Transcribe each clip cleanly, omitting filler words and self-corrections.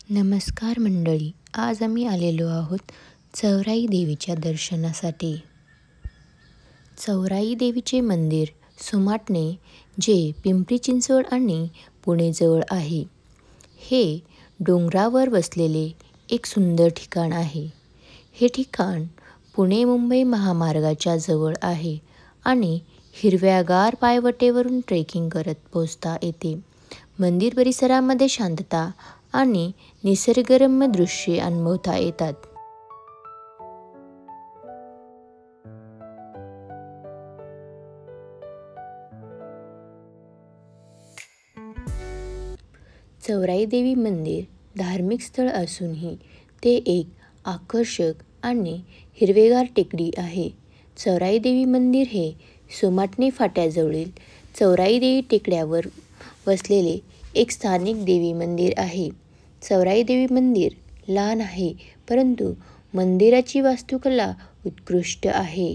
नमस्कार मंडळी, आज आम्ही आलेलो आहोत चौराई देवीच्या दर्शनासाठी। चौराई देवीचे मंदिर सोमाटणे, जे पिंपरी चिंचवड आणि पुणे जवळ आहे। हे डोंगरावर वसलेले एक सुंदर ठिकाण आहे। हे ठिकाण पुणे मुंबई महामार्गाच्या जवळ आहे आणि हिरव्यागार पायवटेवरून ट्रेकिंग करत पोहोचता येते। मंदिर परिसरामध्ये शांतता आणि निसर्गरम्य दृश्ये अनुभवता येतात। चौराई देवी मंदिर धार्मिक स्थळ असूनही ते एक आकर्षक आणि हिरवेगार टेकडी आहे। चौराई देवी मंदिर हे सोमाटणे फाट्याजवळील चौराई देवी टेकड्यावर वसलेले एक स्थानिक देवी मंदिर आहे। चौराई देवी मंदिर लहान आहे, परंतु मंदिराची वास्तुकला उत्कृष्ट आहे।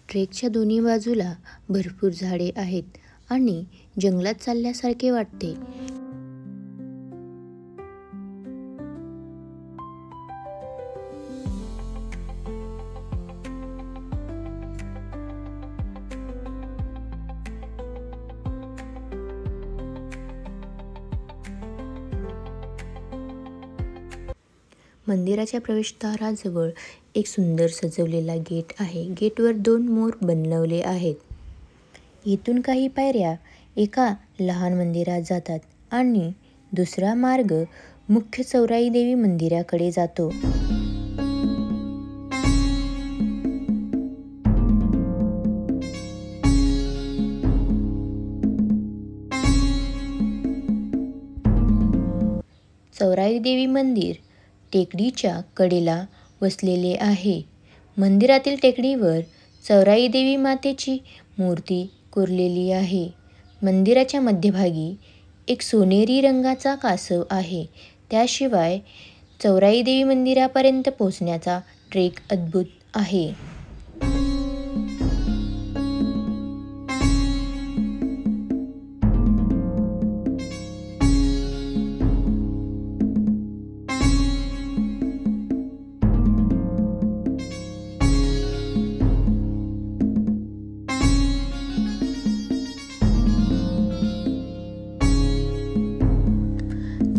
ट्रेकच्या दोन्ही बाजूला भरपूर झाडे आहेत आणि जंगलात चालल्यासारखे वाटते। मंदिराच्या प्रवेशद्वाराजवळ एक सुंदर सजवलेला गेट आहे। गेटवर 2 मोर बनवले आहेत। येथून काही पायऱ्या एका लहान मंदिरात जातात आणि दुसरा मार्ग मुख्य चौराई देवी मंदिराकडे जातो। चौराई देवी मंदिर टेकडीच्या कडेला वसलेले आहे। मंदिरातील टेकडीवर चौराई देवी मातेची मूर्ती कोरलेली आहे। मंदिराच्या मध्यभागी एक सोनेरी रंगाचा कासव आहे। त्याशिवाय चौराई देवी मंदिरापर्यंत पोहोचण्याचा ट्रेक अद्भुत आहे।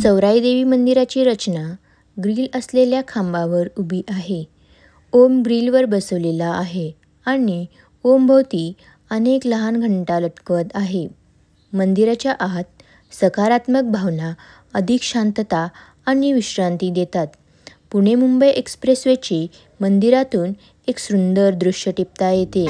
चौराई देवी मंदिराची रचना ग्रिल असलेल्या खांबावर उभी आहे। ओम ग्रिलवर बसवलेला आहे आणि ओमभोवती अनेक लहान घंटा लटकवत आहे। मंदिराच्या आत सकारात्मक भावना अधिक शांतता आणि विश्रांती देतात। पुणे मुंबई एक्सप्रेसवेचे मंदिरातून एक सुंदर दृश्य टिपता येते।